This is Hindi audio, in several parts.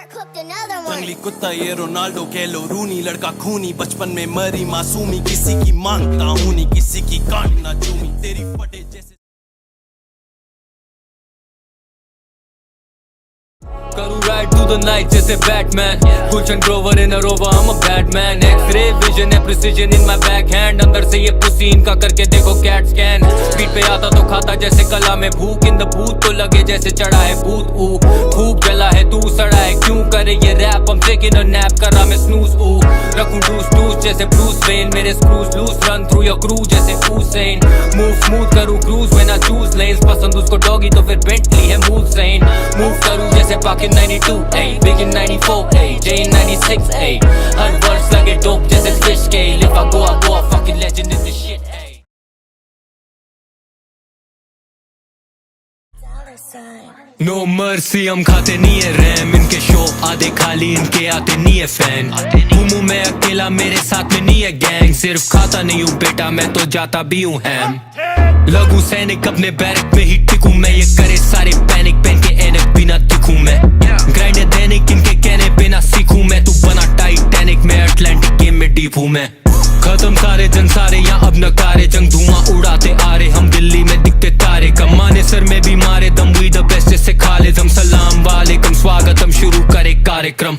जंगली कुत्ता ये रोनाल्डो कह लो रूनी, लड़का खूनी बचपन में मरी मासूमी, किसी की मांगता हूँ नहीं किसी की कान ना चूमी, तेरी फटे जैसे करूँ राइड टू द नाइट जैसे Batman, Gulshan Grover in a rover, I'm a Batman, X-ray vision है precision in my backhand, अंदर से ये पुसी इनका करके देखो कैट स्कैन, बीट पे आता तो खाता जैसे कला में भूख, इन द बूथ तो लगे जैसे चढ़ा है भूत, खूब जला है तू सड़ा है क्यों करे ये रैप, हम टेकिंग अ नैप कर रहा मैं स्नूज, रखूं टूस जैसे ब्रूस वेन, मेरे scrooge loose run through your crew जैसे हुसैन, मूव स्मूथ करूं cruise when I choose lanes, पसंद उसको डॉगी तो फिर बेंटली है मूव सेन, मूव करूं जैसे पाकिन 92, Big in 94, J in 96, her words लगे डोप जैसे fish scale, if I go I fucking legend in this shit, No mercy हम खाते नहीं है रैम, इनके शो आधे खाली इनके आते नहीं है फैन, मुंह में अकेला मेरे साथ में नहीं है गैंग, सिर्फ खाता नहीं हूँ बेटा मैं तो जाता भी हूँ हैम, लगू सैनिक अपने बैरक में ही टिकूं मैं, ये करे सारे पैनिक पहन के एनक बिना दिखूं मैं, ग्राइंड है दैनिक इनके कहने पे ना सीखूं मैं, तू बना टाइटैनिक में अटलांटिक गेम में डीप हूँ मैं, खत्म सारे जन सारे यहाँ अब नकारे, जंग धुआं उड़ाते आ रहे हम दिल्ली में दिखते तारे, कमाने सर में भी मारे दम, वी द बेस्ट से खा ले दम, सलाम वालेकुम स्वागतम शुरू करे कार्यक्रम,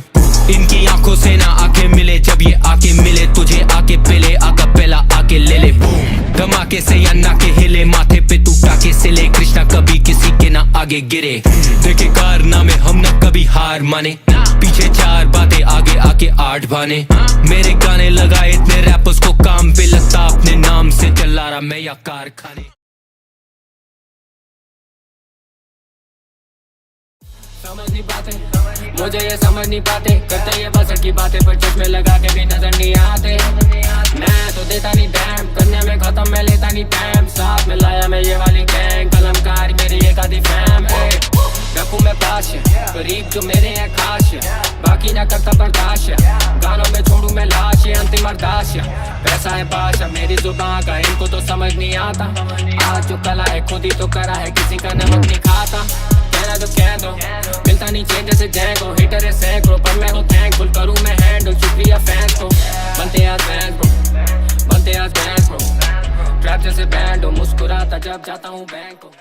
इनकी आंखों से ना आंखें मिले, जब ये आके मिले तुझे आके पहले आका पहला आके ले ले बूम, धमाके से या नाके हिले, माथे पे तू टाके से ले, कृष्णा कभी किसी के ना आगे गिरे, देखे कारनामे हम ना कभी हार माने, पीछे चार बातें आगे आके आठ भाने, मेरे गाने लगाए इतने रैपर्स को काम पे लगता, अपने नाम से चला रहा मैं या कारखाने, समझ नहीं पाते मुझे ये समझ नहीं पाते, करते ये बस की बातें पर चश्मे लगा के भी नजर नहीं आते, मैं तो देता नहीं डैम, करने में खत्म मैं लेता नहीं टाइम, साथ में लाया मैं ये वाली गैंग, कलमकार मेरी एक आधी फैम है, रखूं मैं पाश करीब जो मेरे हैं खास, बाकी ना करता बर्दाश्त, गानों में छोड़ू मैं लाश, अंतिम अरदास, पैसा है पाशा मेरी जुबान का इनको तो समझ नहीं आता, आज जो कला है खुद ही तो करा है किसी का नमक नहीं खाता, कहना तो कह दो मिलता नहीं चेंज जैसे जैंगो, हिटर है सैकड़ों पर मैं हूँ थैंकफुल, करूँ मैं हैंडल शुक्रिया फैंस को, बनते आज बैंड ब्रो, बनते आज बैंड ब्रो, ट्रैप जैसे बैंड हो, मुस्कुराता जब जाता हूँ बैंक को,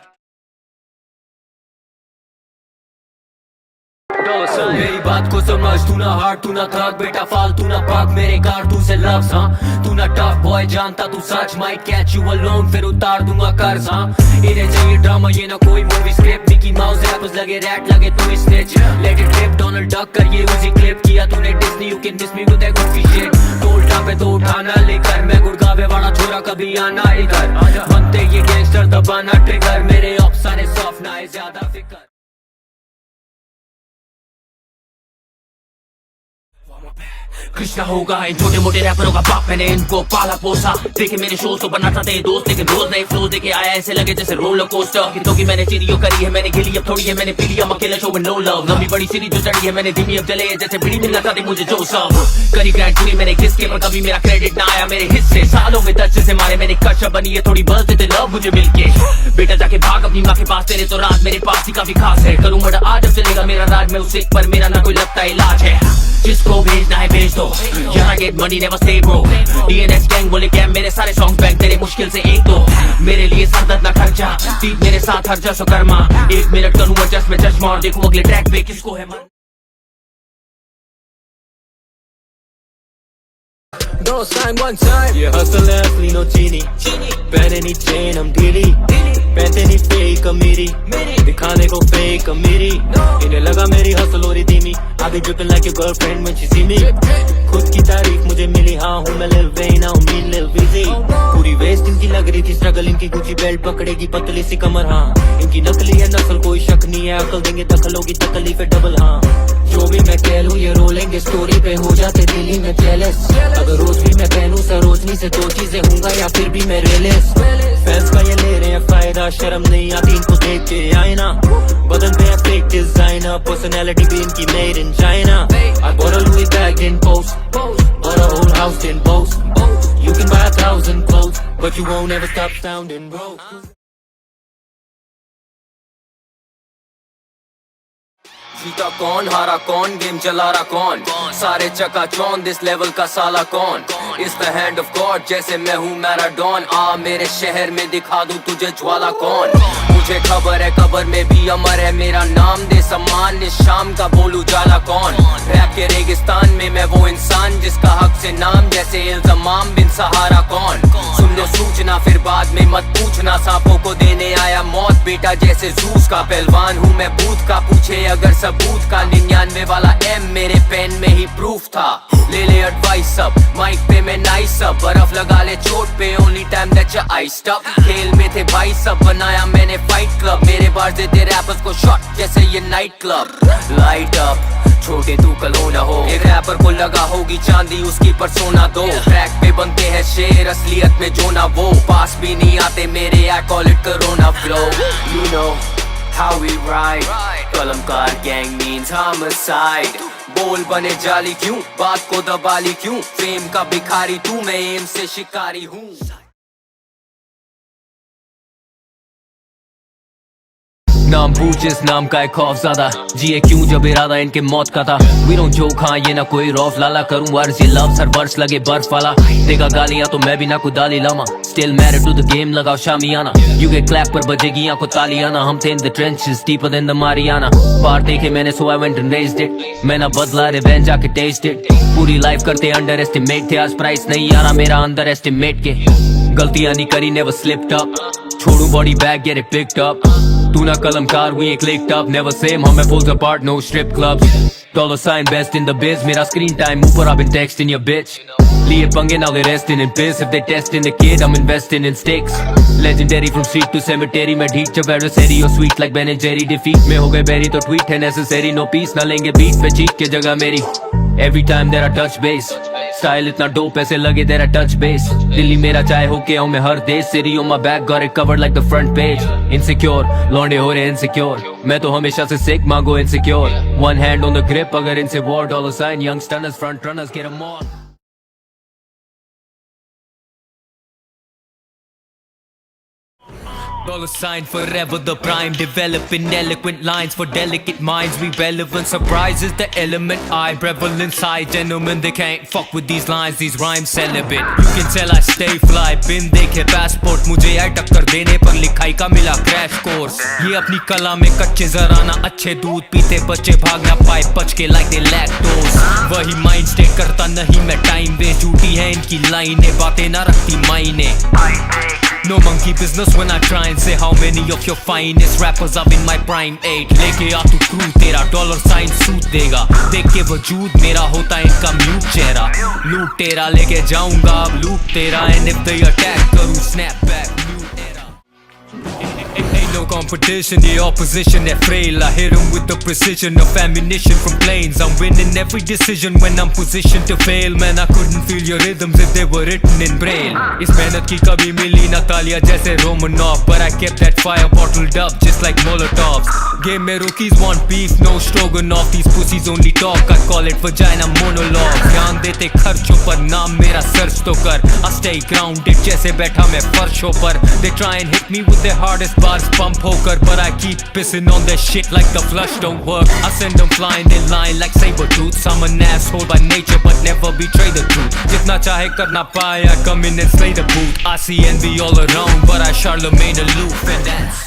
मेरी बात को समझ, तू ना हार्ड तू ना थक बेटा फालतू ना पाक मेरे कारतूस से लफ्ज़, हाँ तू ना टफ बॉय जानता तू सच, माइट कैच यू अलोन फिर उतार दूंगा कर्ज, हाँ इन्हें चाहिए ड्रामा ये ना कोई movie script, Mickey mouse rappers लगे रैट लगे तू stitch, let it clip Donald duck कर ये उसी क्लिप किया तूने Disney, you can miss me with that good shit, toll पे तो उठाना लेकर मैं गुड़गावे वाला छोरा कभी आना इधर, बनते ये गैंगस्टर दबाना ट्रिगर, मेरे अफसाने सॉफ्ट ना है ज्यादा फिकर, कृष्णा होगा इन छोटे मोटे रैपरों का बाप, मैंने इनको पाला पोसा, देखे मेरे शोज तो बनाता थे दोस्त, लेकिन रोज नए फ्लो देके आया ऐसे लगे जैसे रोलर कोस्टर, कितों की मैंने चीरियों करी है मैंने गिली अब थोड़ी है मैंने पी लिया, अकेला शो में नो लव, लंबी बड़ी सीरीज जो चढ़ी है मैंने धीमी अब चले जैसे बीड़ी मिल लगा दे मुझे जो सब, करी ग्रैंड पूरी मैंने किसके पर कभी मेरा क्रेडिट ना आया मेरे हिस्से, सालों में टच से मारे मैंने कश्यप बनी है थोड़ी बस देते लव मुझे मिलके, बेटा जाके भाग अपनी माँ के पास, तेरे तो रात मेरे पास ही काफी खास है, करूँ मर्डर आज अब चलेगा मेरा राज में उसे पर मेरा ना कोई लगता इलाज है, जिसको भेजना है भेज दो, यहाँ get money never stay bro, DNS gang बोले कैम मेरे सारे सॉन्ग बैंक तेरे मुश्किल से एक दो, मेरे लिए सरदर्द ना खर्चा, तीन मेरे साथ हर जसो कर्मा, एक मिनट करूँ एडजस्ट में चश्मा और देखूं अगले ट्रैक पे किसको है मन, दो साइन वन साइन, ये हसल है असली नो चीनी, पहने नहीं चेन हम ढीली, पहनते नहीं फेक अमीरी, दिखाने को फेक अमीरी, इन्हें लगा मेरी हसल हो रही धीमी, आगे dripping like your girlfriend when she see me, खुद की तारीफ मुझे मिली, हाँ हूँ मैं Lil Wayne, हाँ हूँ मी Lil Weezy, पूरी वेस्ट इनकी लग रही थी स्ट्रगल, इनकी गुची बेल्ट पकड़ेगी पतली सी कमर, हाँ इनकी नकली है नस्ल कोई शक नहीं है, अकल देंगे दखल होगी तकलीफ डबल, हाँ जो भी मैं कह लूँ ये रोलेंगे स्टोरी पे हो जाते दिल्ली में जेलस, अगर रोज भी मैं पहनूं सरोजनी से दो चीजें होंगे या फिर भी मैं रेलेस, फैंस का ये ले रहे हैं फायदा, शर्म नहीं आती इनको देख के आए ना, बदन पे है फेक डिजाइनर, पर्सनैलिटी भी इनकी made in China, I bought a Louis bag in Post, bought a whole house in Boast, you can buy 1,000 clothes but you won't ever stop sounding broke, जीता कौन, हारा कौन, गेम चला रहा कौन, सारे चकाचौंध इस लेवल का साला कौन, इस द हैंड ऑफ गॉड जैसे मैं हूँ मैराडोन। आ मेरे शहर में दिखा दूं तुझे ज्वाला कौन, मुझे खबर है कबर में भी अमर है मेरा नाम, दे सम्मान इस शाम का बोलू जाला कौन। रैप के रेगिस्तान में मैं वो इंसान जिसका हक से नाम जैसे इल्ज़ाम बिन सहारा कौन। सुन लो सूचना फिर बाद में मत पूछना, सांपों को देने आया मौत बेटा जैसे जूस का, पहलवान हूँ मैं बूथ का, पूछे अगर सबूत का, 99 वाला M मेरे पेन में ही प्रूफ था। ले ले एडवाइस सब माइक पे मैं नाइस सब, बर्फ लगा ले चोट पे only time that you iced up. खेल में थे भाई सब, बनाया मैंने फाइट क्लब, मेरे बार देते रैपर्स को शॉट जैसे ये नाइट क्लब। लाइट अप छोटे तू कल हो ना हो, एक रैपर को लगा होगी चांदी उसकी परसोना दो, ट्रैक पे बनते हैं शेर असलियत में जो ना वो, पास भी नहीं आते मेरे I call it corona flow. You know how we ride, Kalamkaar gang means homicide, बोल बने जाली क्यों, बात को दबा ली क्यों, फेम का भिखारी तू मैं एम से शिकारी हूँ। नाम पूछ इस नाम का एक खौफ ज्यादा, जिए क्यों जब इरादा इनके मौत का था। We don't joke हाँ ये ना कोई रौफ लाला, करूँ वर्स ये लफ्ज़ हर वर्स लगे बर्फ वाला, देगा गालियाँ तो मैं भी ना कोई दाली Lama, still married to the game लगाओ शामियाना, you get clap पर बजेगी आंखों तालियाना, हम थे in the trenches deeper than the Mariana, पार देखे मैंने so I went and raised it, मैं ना बदला revenge आके taste it, पूरी लाइफ करते अंडर एस्टिमेट थे, आज प्राइस नहीं आ रहा मेरा अंडर एस्टिमेट के, गलतियां नहीं करी never slipped up, छोड़ू body bag get it picked up, तू ना कलमकार we ain't clicked up, never same हमें pulls apart no strip clubs, dollar sign best in the biz, मेरा screen time ऊपर I've been texting your bitch, लिए पंगे now they resting in piss, if they testing the kid I'm investing in sticks, legendary from street to cemetery, मैं ढीठ जब adversary or sweet like Ben and Jerry, defeat में हो गए बेरी तो tweet है necessary, no peace ना लेंगे beat पे cheat के जगह मेरी, every time that I touch base, style इतना डोप ऐसे लगे तेरा टच बेस, दिल्ली मेरा चाहे हो के आऊं मैं हर देश, city on my back got it covered like the front page, insecure लौंडे हो रहे इनसिक्योर, मैं तो हमेशा से सिक मांगो insecure, one hand on the grip अगर इनसे war, dollar sign young stunners front runners get a mall. Dollar sign forever the prime, developing eloquent lines for delicate minds, we relevant surprises the element I revel inside, gentlemen they can't fuck with these lines, these rhymes celibate, you can tell I stay fly, बिन देखे passport मुझे आई टक्कर देने पर लिखाई का मिला crash course, ये अपनी कला में कच्चे जराना, अच्छे दूध पीते बच्चे भाग ना पाए बच के like they lactose, वही माइंड स्टेट करता नहीं मैं टाइम वेस्ट, झूठी है इनकी लाइनें बातें ना रखती मायने, no monkey business when I try and say how many of your finest rappers are in my prime age, लेके आ तू क्रू तेरा डॉलर साइन सूट देगा, देख के वजूद मेरा होता इनका म्यूट चेहरा, लूट तेरा लेके जाऊंगा अब लूट तेरा, and if they attack करूँ snap back mute era, ain't no competition, the opposition they're frail, I hit 'em with the precision of ammunition from planes, I'm winning every decision when I'm positioned to fail, man I couldn't feel your rhythms if they were written in braille, इस मेहनत की कभी मिली ना तालियां जैसे Romanov, but I kept that fire bottled up just like Molotovs, game में rookies want beef, no stroganoff, these pussies only talk, I call it vagina monologue, ध्यान देते खर्चों पर नाम मेरा सर्च तो कर, I stay grounded जैसे बैठा मैं फर्शों पर, they try and hit me with their hardest bars pump होकर, but I keep pissing on their shit like the flush don't work, I send them flying in line like saber-tooths, I'm an asshole by nature but never betray the truth, जितना चाहे करना पाए I come in and slay the booth, I see envy all around but I Charlemagne aloof and that's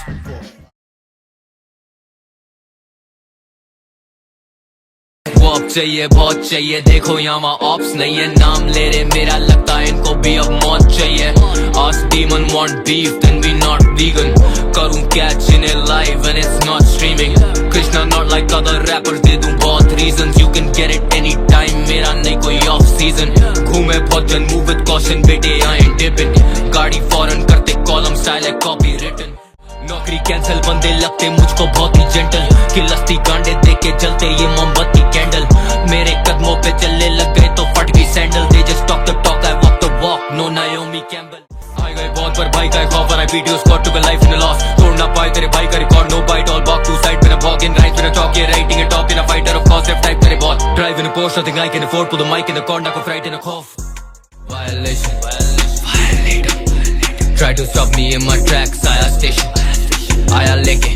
वॉप चाहिए बहुत चाहिए, देखो यहाँ ऑप्स नहीं है, नाम ले रहे मेरा लगता है इनको भी अब मौत चाहिए, Ask demon want beef then we not vegan, करूँ catch in a live and it's not streaming, Krishna not like other rappers दे दूँ बहुत reasons, you can get it anytime मेरा नहीं कोई off season, घूमे बहुत जन move with caution बेटे I ain't dipping, गाड़ी foreign करते column style है copy written, नौकरी कैंसिल बंदे लगते मुझको बहुत ही जेंटल, खिलस्ती गांडे देके जलते ये मोमबत्ती कैंडल, मेरे कदमों पे चलने लग गए तो फट गई sandal, they just talk the talk I walk the walk, no Naomi Campbell, आए गए बहुत पर भाई का एक offer, I beat you squad took a life in a loss, तोड़ ना पाए तेरे भाई का record, no bite all walk two side when I walk in right when I talk, yeah writing a top in a fighter of course left type तेरे boss, drive in a Porsche nothing I can afford, pull the mic in the corner को fright in a cough, violation, violator, try to stop me in my tracks, I station, आया लेके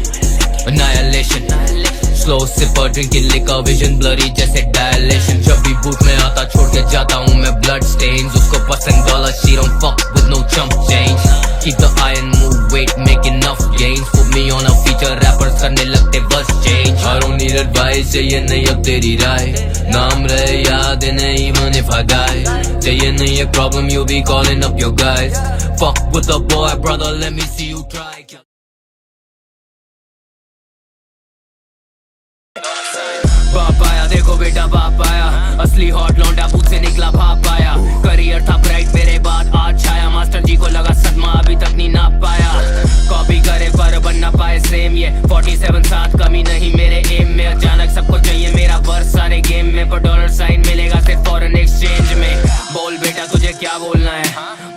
annihilation, slow sipper drinking liquor vision blurry जैसे dilation जब भी बूथ में आता छोड़ के जाता हूँ मैं blood stains उसको पसंद dollar she don't fuck with no chump change keep the iron move weight make enough gains put me on a feature rappers करने लगते bus change I don't need advice चाहिए नहीं अब तेरी राय नाम रहे याद नहीं even if I die चाहिए नहीं एक problem you be calling up your guys fuck with the boy brother let me see you try बाप आया देखो बेटा बाप आया असली हॉट लौंडा पूछ से निकला भाप आया करियर था ब्राइट मेरे बाद आज छाया मास्टर जी को लगा सदमा अभी तक नहीं नाप पाया कॉपी करे पर बन ना पाए सेम ये 47 साथ कमी नहीं मेरे एम में अचानक सबको चाहिए मेरा वर्स सारे गेम में पर डॉलर साइन मिलेगा सिर्फ फॉरेन एक्सचेंज में बोल बेटा तुझे क्या बोलना है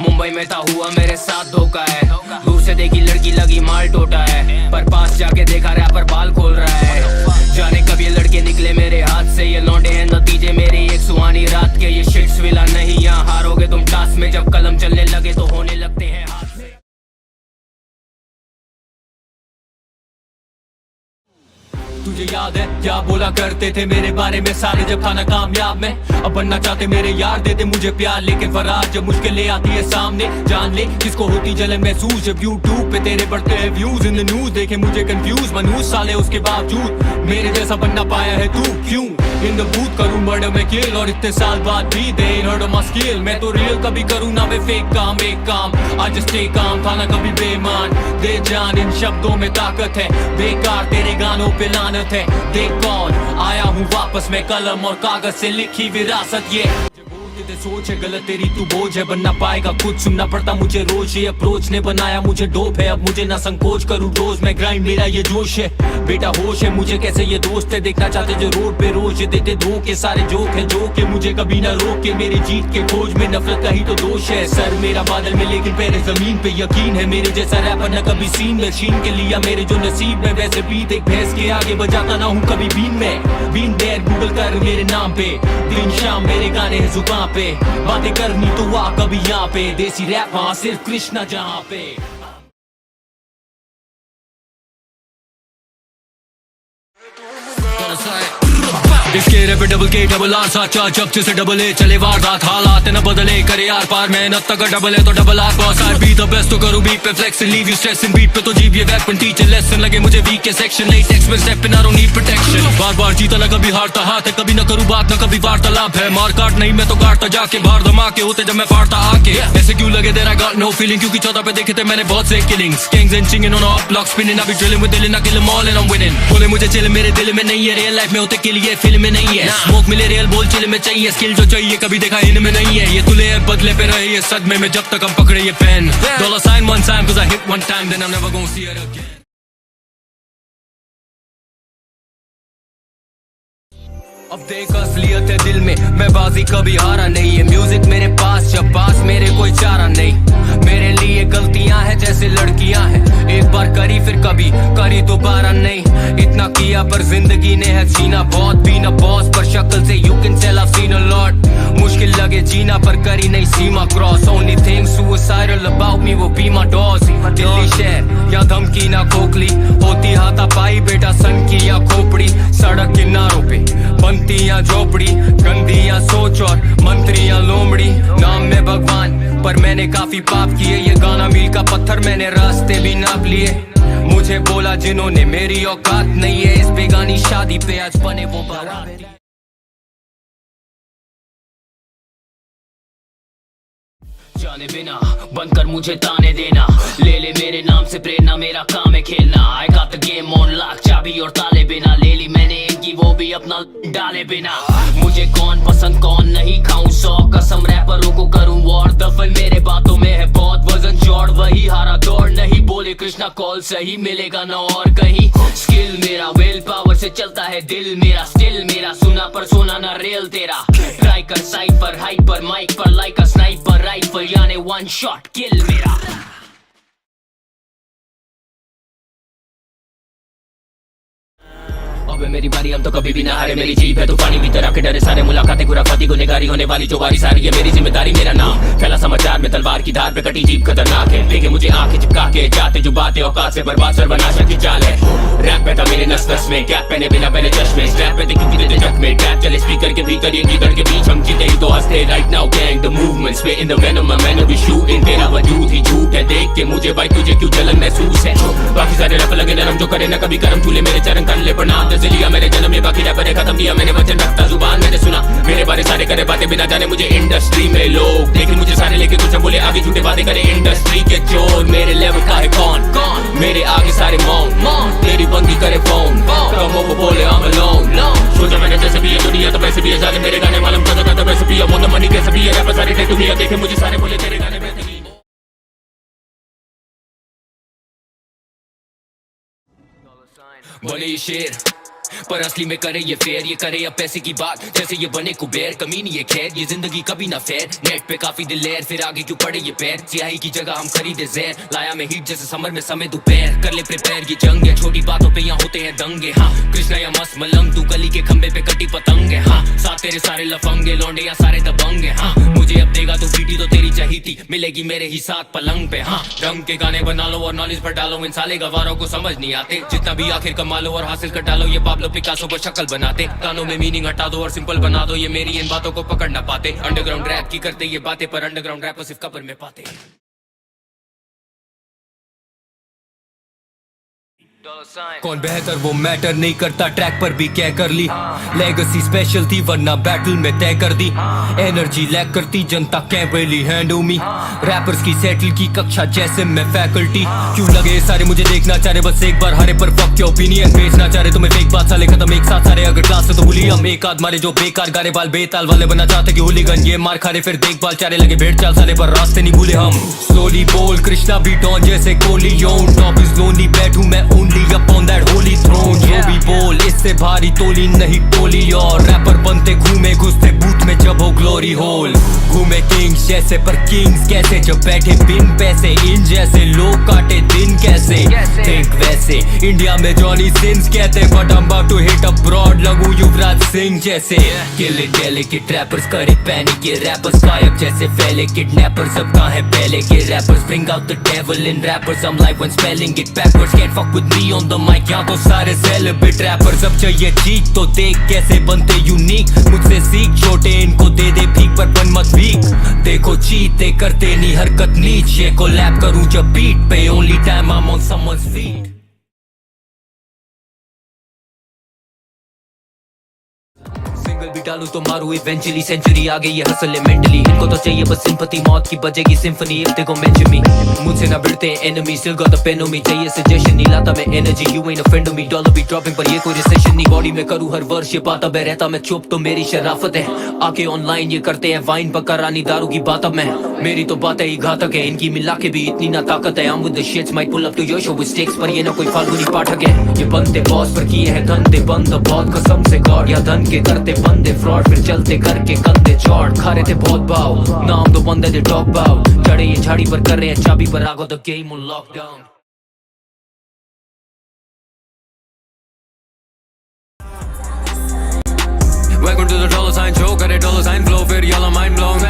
मुंबई में था हुआ मेरे साथ धोखा है दूर से देखी लड़की लगी माल टोटा है पर पास जाके देखा रैपर बाल खोल रहा है जाने कब ये लड़के निकले मेरे हाथ से ये लौंडे हैं नतीजे मेरी एक सुहानी रात के ये शिट्स विला नहीं यहाँ हारोगे तुम टास में जब कलम चलने लगे तो होने लगते हैं हाथ से तुझे याद है क्या बोला करते थे मेरे बारे में सारे जब था ना कामयाब में अब बनना चाहते मेरे यार देते मुझे प्यार लेकिन फरार जब मुश्किलें आती है सामने जान ले किसको होती जलन महसूस जब यूट्यूब पे तेरे बढ़ते हैं व्यूज इन द न्यूज देखे मुझे कंफ्यूज मनूज साले उसके बावजूद मेरे जैसा बनना पाया है तू क्यों इन द बूथ करूं मर्डर में किल और इतने साल बाद भी दे हर्ड माय स्किल मैं तो रियल कभी करूं ना मैं फेक काम एक काम आज स्टे काम था ना कभी बेईमान दे जान इन शब्दों में ताकत है बेकार तेरे गानों पे लानत है देख कौन आया हूँ वापस मैं कलम और कागज से लिखी विरासत ये सोच है गलत तेरी तू बोझ है बनना पाएगा कुछ सुनना पड़ता मुझे रोज ये अप्रोच ने बनाया मुझे डोप है अब मुझे ना संकोच करूँ रोज मैं ग्राइंड मेरा ये जोश है बेटा होश है मुझे कैसे ये दोस्त है देखना चाहते जो रोड पे रोज देते धोखे सारे जोक है जो के मुझे कभी ना रोके मेरी जीत के खोज में नफरत का ही तो दोष है सर मेरा बादल में लेकिन पैरे जमीन पे यकीन है मेरे जैसा रैपर न कभी सीन में छीन के लिया मेरे जो नसीब में वैसे बीत एक भैंस के आगे बजाता ना हूँ कभी बीन देर गूगल कर मेरे नाम पे दिन शाम मेरे गाने हैं जुबान पे बातें करनी तो आ कभी यहाँ पे देसी रैप वहाँ सिर्फ कृष्णा जहाँ पे इसके रे पे डबल के डबल आर साचा जब से डबल ए चले वारदात हालात न बदले करे यार पार मेहनत तक डबल है तो double R boss I be the best तो करूं बीट पे flex leave you stress in beat पे तो जीव ये वेपन टीचर लेसन लगे मुझे वीक के सेक्शन नहीं टेक्स्ट में step in I don't need protection बार बार जीता ना कभी हारता हाथ है कभी ना करूं बात ना कभी वार्तालाप है मार काट नहीं मैं तो काटता जाके बाहर धमाके होते जब मैं फाड़ता आके ऐसे क्यों लगे देर आई गॉट नो फीलिंग क्योंकि 14 पे देखे थे मैंने बहुत से किलिंग्स किंग्स एंड चिंगिंग on up block spinning I be drilling with दिल ना kill them all and I am winning बोले मुझे चिल मेरे दिल में नहीं है रियल लाइफ में होते के लिए फिल्म में नहीं है स्मोक मिले रियल बोल चिल में चाहिए स्किल जो चाहिए कभी देखा इनमें नहीं है ये तुले है बदले पे रहे ये सदमे में जब तक हम पकड़े ये pen dollar sign one time cuz I hit one time then I'm never gonna see it again अब देख असलियत है दिल में मैं बाजी कभी हारा नहीं है म्यूजिक मेरे पास जब पास मेरे कोई चारा नहीं मेरे लिए गलतियां हैं जैसे लड़कियां हैं एक बार करी फिर कभी करी दोबारा नहीं इतना किया पर जिंदगी ने है जीना बहुत भी ना बॉस पर शक्ल से you can tell I've seen a lot मुश्किल लगे जीना पर करी नहीं सीमा cross only thing suicidal about me वो बी माय डॉस दिल्ली शहर या धमकी ना खोखली होती हाथापाई बेटा सन की या खोपड़ी सड़क किनारों पे बनतियां झोपड़ी गंदियां सोच और मंत्रियां लोमड़ी नाम में भगवान पर मैंने काफी पाप किए ये गाना मील का पत्थर मैंने रास्ते भी नाप लिए मुझे बोला जिन्होंने मेरी औकात नहीं है इस बेगानी शादी पे आज बने वो बाराती जाने बिना बनकर मुझे ताने देना ले ले मेरे नाम से प्रेरणा मेरा काम है खेलना I got the game on lock चाबी और ताले बिना ले ली मैंने इनकी वो भी अपना डाले बिना मुझे कौन पसंद कौन नहीं खाऊं 100 कसम रैपरों को करूं वॉर दफन मेरे बातों में है बहुत वजन जोड़ वही हारा दौड़ नहीं बोले कृष्णा कॉल सही मिलेगा ना और कहीं स्किल मेरा विल पावर से चलता है दिल मेरा स्टिल मेरा सुना पर सोना ना रियल तेरा ट्राई कर साइड पर हाइट पर माइक पर लाइक अ स्नाइपर राइफल यानी वन शॉट किल मेरा अब है मेरी बारी, हम तो कभी भी ना हारे, मेरी जीप है तूफानी भी तरह के डरे सारे, मुलाकातें खुराफाती गुनहगारी होने वाली जो बारी सारी है मेरी जिम्मेदारी, मेरा नाम फैला समाचार में तलवार की धार पे कटी जीप खतरनाक है, लेके मुझे आंखें चिपका के जाते जो बातें औकात से बर्बाद सर्वनाशा की चाल है। रैप पे था मेरे नस नस में, कैप पहने बिना पहने चश्मे, स्ट्रैप पे क्योंकि देते जख्मे, ट्रैप चले स्पीकर के भीतर ये गीदड़ के बीच, हम जीते ही तो हंसते right now gang the movements पे in the venom man be shooting, तेरा वजूद ही झूठ है, देख के मुझे भाई तुझे क्यों जलन महसूस है, बाकी सारे रफ लगे नरम जो करे ना कभी कर्म, चूल्हे मेरे चरण कर ले प्रणाम, जैसे लिया मेरे जन्म ये बाकी रैपर खत्म किया मैंने, वचन रखता जुबान मैंने सुना, मेरे बारे सारे करे बातें बिना जाने मुझे इंडस्ट्री में लोग देखे मुझे सारे लेके कुछ बोले आगे झूठे बातें करे, इंडस्ट्री के चोर मेरे लेवल का है कौन मेरे आगे सारे मौन, तेरी बंदी करे फोन कमों को बोले I'm alone, सोचा मैंने जैसे भी ये दुनिया तो वैसे भी है, सारे मेरे गाने मालूम करता वैसे भी है, वो तो मनी कैसे भी है, रैपर सारे दुनिया देखे मुझे सारे बोले तेरे गाने में बने ये शेर पर असली में करे ये फेयर, ये करे अब पैसे की बात जैसे ये बने कुबेर, कमी नहीं है खैर ये जिंदगी कभी ना फेर, नेट पे काफी दिलेर फिर आगे क्यों पड़े ये पैर, सियाही की जगह हम खरीदे जहर, लाया मैं हीट जैसे समर में समय दोपहर, कर ले प्रिपेयर ये जंग है, छोटी बातों पे यहाँ होते हैं दंगे, हाँ कृष्णा या मस्त मलंग तू गली के खंबे पे कटी पतंग है, हाँ साथ तेरे सारे लफंगे लौंडे या सारे दबंग है, हाँ मुझे अब देगा तो बीटी तो तेरी चाहिए मिलेगी मेरे ही साथ पलंग पे, हाँ रंग के गाने बना लो और नॉलेज पर डालो, इन साले गवारों को समझ नहीं आते, जितना भी आखिर कमा लो और हासिल कर डालो, ये पाब्लो पिकासो पर शक्ल बनाते, कानों में मीनिंग हटा दो और सिंपल बना दो, ये मेरी इन बातों को पकड़ ना पाते, अंडरग्राउंड रैप की करते ये बातें पर अंडरग्राउंड रैप सिर्फ कब्र में पाते। कौन बेहतर वो मैटर नहीं करता, ट्रैक पर भी क्या कर ली, लेगेसी स्पेशल थी वरना बैटल में तय कर दी, एनर्जी लैक करती जनता can really handle me, rappers की सेटल की कक्षा जैसे मैं फैकल्टी, क्यों लगे सारे मुझे देखना चाह रहे बस एक बार हारे पर फक के ओपिनियन बेचना चाह रहे तुम्हें फेक बात साले खत्म एक साथ सारे, अगर क्लास से तो भूली हम एक आध मारे जो बेकार गारे बाल बेताल वाले बना चाहते कि होलीगन ये मार खा रहे फिर देखभाल चारे लगे भेड़ चाल साले पर रास्ते नहीं भूले हम, स्लोली बोल कृष्णा भी डॉन जैसे कोहली योन, टॉप इज लोनली बैठूं मैं only upon that holy throne, जो भी बोल इससे भारी तोली नहीं टोली, और रैपर बनते घूमे घुसते बूथ में जब हो ग्लोरी होल, घूमे किंग्स जैसे पर किंग्स कैसे जब बैठे बिन पैसे, इन जैसे लोग काटे दिन कैसे थिंक वैसे, इंडिया में जॉनी सिंस कहते but I'm about to hit abroad, लगूं Yuvraj Singh जैसे, किले डेले के ट्रैपर्स करे पैनिक, ये रैपर्स गायब जैसे फैले, किडनैपर्स अब कहाँ है पहले के rappers, bring out the devil in rappers, I'm like when spelling it backwards, can't fuck with me on the mic, यहाँ तो सारे सेलिब्रिट रैपर्स, अब चाहिए चीख तो देख कैसे बनते यूनिक, मुझसे सीख छोटे इनको दे दे भीख पर बन मत वीक, देखो चीते करते नहीं हरकत नीच, ये कोलैब करूं जब बीट पे, only time I'm on someone's feet। Single भी डालू तो मारू इवेंचुअली, सेंचुरी आ गई है हसल है मेंटली, इनको तो चाहिए बस सिंपैथी, मौत की बजेगी symphony if they go mention me, मुझसे ना भिड़ते enemy still got the pen on me, चाहिए सजेशन नहीं लाता मैं energy, you ain't offend me, dollar भी ड्रॉपिंग पर ये कोई रिसेशन नहीं, बॉडी में करूं हर वर्ष ये बात अब रहता मैं चुप तो मेरी शराफत है, आके ऑनलाइन ये करते हैं वाइन पका रानी दारू की बात अब मैं, मेरी तो बातें ही घातक है, इनकी मिला के भी इतनी ना ताकत है, I'm with the shits might pull up to your show with stakes, पर ये ना कोई फाल्गुनी पाठक है, ये बनते बॉस पर किए हैं धंधे बंद बहुत कसम से गॉड, या धन के करते बंदे फ्रॉड फिर चलते करके कंधे चौड़, खा रहे थे बहुत भाव नाम तो बंदे थे टॉक बाव, चढ़े ये झाड़ी पर कर रहे हैं चाबी पर आगो the game on lockdown. Welcome to the dollar sign show, करे dollar sign flow फिर yellow mind blown,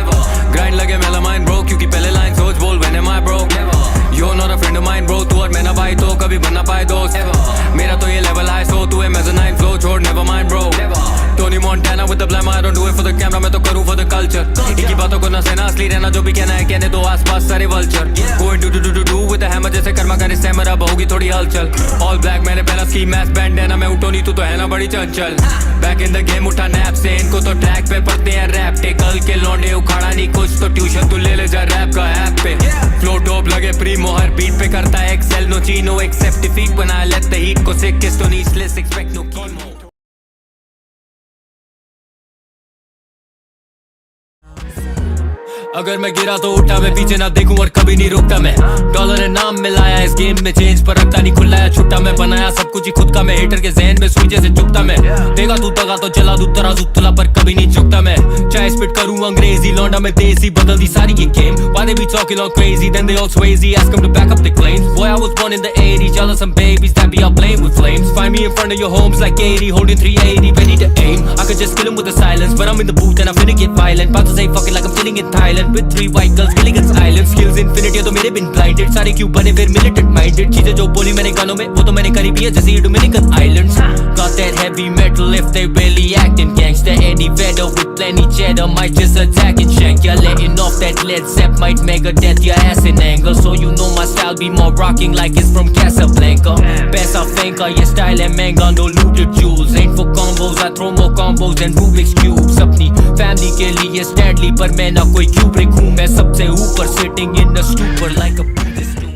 grind लगे मेला mind bro, क्योंकि पहले line सोच बोल when am I broke, you're not a friend of mine bro, तू और मैं ना भाई तो कभी बन ना पाए दोस्त, मेरा तो ये level high so तू है mezzanine flow छोड़ never mind bro, Tony Montana with the blam, I don't do it for the camera, मैं तो करूँ for the culture, इनकी बातों को ना सहना असली रहना, जो भी कहना है कहने दो आसपास सारे vulture, going do with the hammer जैसे कर्मा करे सैमर, अब होगी थोड़ी हलचल, all black मैंने पहला ski mask bandana, मैं उठो नहीं तू तो है ना बड़ी चंचल, back in the game उठा नैप से, इनको तो ट्रैक पे पढ़ते हैं रैप, टेकल के लौंडे उखाड़ा नहीं कुछ तो ट्यूशन तू ले ले जा रैप का ऐप पे, फ्लो डोप लगे प्रीमो हर बीट पे करता है excel no chino, except defeat बना लेते हीट को सिक किस तो नीडलेस एक्सपेक्ट नो कीमो। अगर मैं गिरा तो उठा, मैं पीछे ना देखूं और कभी नहीं रुकता मैं। डॉलर है नाम मिलाया इस गेम में, चेंज पर रखता नहीं खुलाया छुट्टा। मैं बनाया सब कुछ ही खुद का, मैं हेटर के जहन में सुई जैसे चुपता मैं। देगा तू दगा तो चला दू तराजू तुला, पर कभी नहीं झुकता मैं। चाहे स्पिट करूं अंग्रेजी, लौंडा में देसी, बदल दी सारी ये game. Why they be talking all crazy, then they all swayzy, ask them to back up the claims. Boy, I was born in the 80s, y'all are some babies that be out playing with flames. Find me in front of your homes like 80, holding 380, ready to aim. I could just kill him with the silence, but I'm in the booth and I'm finna get violent. About to say fucking like I'm sitting in Thailand with 3 white girls, Gilligan's Island. Skills infinity, तो मेरे been blinded, सारे क्यों बने फिर militant minded। चीजें जो बोली मैंने गानों में, वो तो मैंने करी भी है जैसे ये Dominican Islands। Got that heavy metal if they really acting gangster. Eddie Vedder with plenty cheddar, might just attack and shank. You're letting off that lead Zepp, might mega death your ass in anger. So you know my style be more rocking like it's from Casablanca. Best I think your style and manga, no looted jewels. Ain't for combos, I throw more combos than Rubik's cubes. अपनी family के लिए Stanley पर मैं ना कोई Kubrick हूँ, मैं सबसे ऊपर sitting in a stupor like a Buddhist tomb.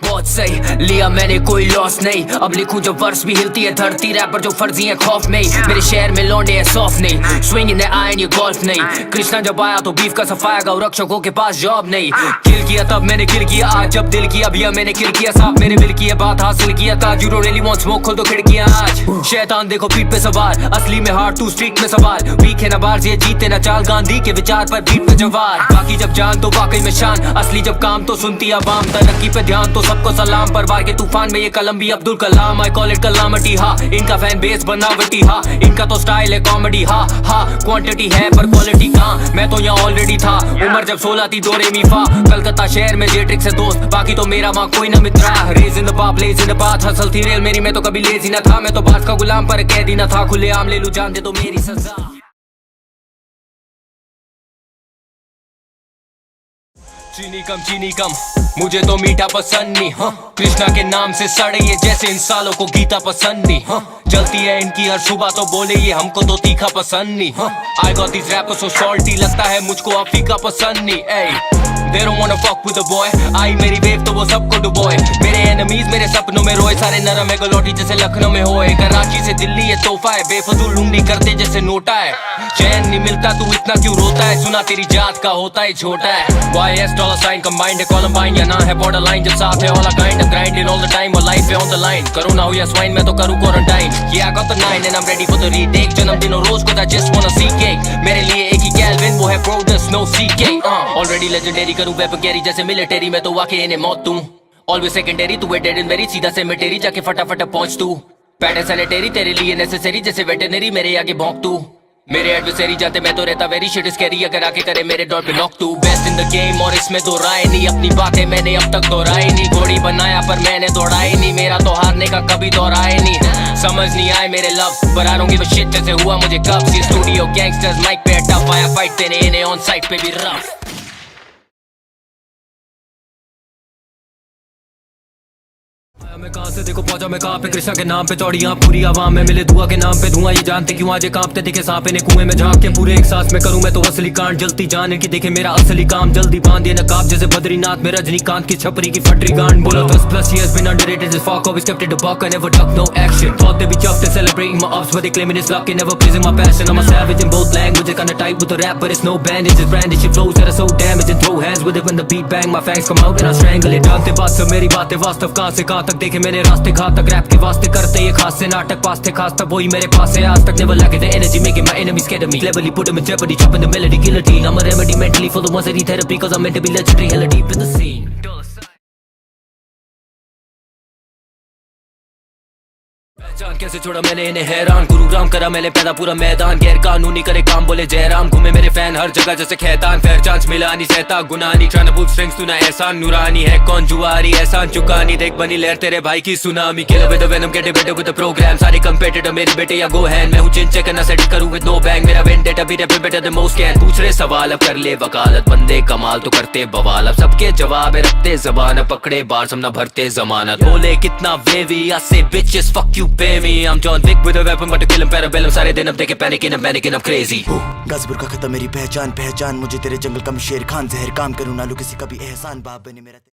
बहुत सही लिया मैंने, कोई लॉस नहीं। अब लिखूं जब वर्स भी हिलती है धरती, रैपर जो फर्जी है खौफ नहीं। मेरे शहर में लौंडे है सॉफ्ट नहीं, स्विंग इन द आयरन ये गोल्फ नहीं। कृष्णा जब आया तो बीफ का सफाया, गौ रक्षकों के पास जॉब नहीं। किल किया तब मैंने किल किया, आज जब दिल किया भैया मैंने किल किया। साहब मेरे दिल की बात हासिल किया था, you don't really want smoke, खोल दो खिड़कियां आज। शैतान देखो पीठ पे सवार, असली में हार्ट टू स्ट्रीट में सवाल। वीक है ना बार ये जीते ना चाल, गांधी के विचार पर भीड़ पे जवार। बाकी जब जान तो वाकई में शान, असली जब काम तो सुनती आवाम। तरक्की पे ध्यान तो सबको सलाम, परवार के तूफान में ये कलम भी अब्दुल कलाम। आई कॉल इट कलामटी हा, इनका फैन बेस बनावटी हा, इनका तो स्टाइल है कॉमेडी हा हा। क्वांटिटी है पर क्वालिटी कहाँ, मैं तो यहाँ ऑलरेडी था। उम्र जब 16 थी दो रे मी फा, कलकत्ता शहर में जेट्रिक से दोस्त, बाकी तो मेरा वहाँ कोई ना मित्रा। रेज इन द बाप लेज इन द बात, हसल थी रेल मेरी, मैं तो कभी लेजी ना था। मैं तो बात का गुलाम पर कैदी ना था, खुले आम ले लूं जान दे तो मेरी सजा। चीनी कम मुझे तो मीठा पसंद नहीं। कृष्णा के नाम से सड़े ये जैसे इन सालों को गीता पसंद नहीं। जलती है इनकी हर सुबह तो बोले ये हमको तो तीखा पसंद नहीं। I got these rappers so salty, लगता है मुझको अब फीका पसंद नहीं। They don't wanna fuck with the boy, आई मेरी वेव तो वो सबको डुबोए। मेरे एनिमीज मेरे सपनों में रोए, सारे नरम है गलौटी जैसे लखनऊ में होए। कराची से दिल्ली ये तोहफा है, बेफजूल लुंडी करते जैसे नोटा है। चैन नहीं मिलता तू इतना क्यों रोता है, सुना तेरी जात का होता है छोटा है। YS डॉलर साइन कंबाइंड है कॉलम्बाइन, या ना है बॉर्डर लाइन जब साथ है all a kind. Grinding all the time और लाइफ है ऑन द लाइन, कोरोना हो या स्वाइन मैं तो करूँ quarantine. Yeah, I got the 9 and I'm ready for the retake. जन्मदिन और रोज को I just wanna see cake। मेरे लिए एक ही कैल्विन वो है प्रोडस नो CK। Already legendary करूँ वेपन कैरी जैसे मिलिटरी, मैं तो आके इन्हें मौत दूं। Always secondary तू है dead and very, सीधा से मेटेरी जाके फटाफट पहुँच तू। पैटर्न सैनिटरी तेरे लिए नेसेसरी जैसे वेटरनरी, मेरे आगे भौंक तू। मेरे एडवर्सरी जाते मैं तो रहता वेरी शिट स्कैरी, अगर आके करे मेरे डॉट पे नॉक तू। बेस्ट इन द गेम और इसमें दो राय नहीं, अपनी बातें मैंने अब तक दोहराई नहीं। घोड़ी बनाया पर मैंने दौड़ाई नहीं, मेरा तो हारने का कभी दौर आए नहीं। समझ नहीं आए मेरे लफ्ज पर I don't give a shit जैसे हुआ मुझे कब्ज। ये स्टूडियो गैंगस्टर्स माइक पे टफ आया फाइट देने, इन्हें ऑन साइट पे भी रफ। मैं कहां से देखो पहुंचा मैं कहां पे, कृष्णा के नाम पे चौड़ियां पूरी आवाम में मिले दुआ के नाम पे धुआं। ये जानते क्यों आज ये कांपते दिखे सांप इन्हें कुएं में झांक के, पूरे एक सांस में करूं मैं तो असली कांड। जलती जान इनकी देखे मेरा असली काम, जल्दी बांध ये नकाब जैसे बद्रीनाथ में रजनीकांत की छपरी की फटरी गांड। बोला 10+ years been underrated as fuck, always kept it a buck, I never duck no action। Thought they be chuffed and celebrating my ups, but they claiming it's luck and never pleasing my passion। I'm a savage in both languages, kinda tight with the rap but it's no bandage। It's brandishing flows that are so damaging, throw hands with it when the beat bang, my fangs come out and I strangle it। जानते बात सब मेरी बातें वास्तव कहां से कहां तक देखे मैंने रास्ते घात तक, रैप के वास्ते करते ये खास से नाटक पास थे खास तक वही मेरे पास है आज तक। Never lack the energy making my enemies scared of me, cleverly put them in jeopardy, chopping the melody guillotine। I'm a remedy mentally for the ones that need therapy, cause I'm meant to be legendary, hella deep in the scene। पहचान कैसे छोड़ा मैंने इन्हें हैरान, गुरुग्राम करा मैंने पैदा पूरा मैदान। गैर कानूनी करे काम बोले जयराम, घूमे मेरे फैन हर जगह जैसे खैतान। फेयर चांस मिला नहीं सहता गुनाह नहीं, ट्राइंग टू पुल स्ट्रिंग्स तू ना एहसान। नूरानी है कौन जुआरी एहसान चुकानी, देख बनी लहर तेरे भाई की tsunami. Kill with the venom get better with the program, सारे कंपेटिटर मेरे बेटे या गो हैंड। मैं हूं चिन चेक करना सेट करूं विद नो बैंग, मेरा वेंडेटा भी rap better than most can. पूछ रहे सवाल अब कर ले वकालत, बंदे कमाल तो करते बवाल। अब सबके जवाब है रखते जबान, पकड़े बार समना भरते जमानत। बोले कितना वेवी आई से bitches fuck you pay me। I'm John Wick with a weapon but to kill him parabellum, सारे दिन अब देखे panic in I'm crazy। Ghazipur का खत्म मेरी पहचान, मुझे तेरे जंगल का शेर खान। जहर काम करूँ ना लो किसी का भी एहसान, बाप बने मेरा।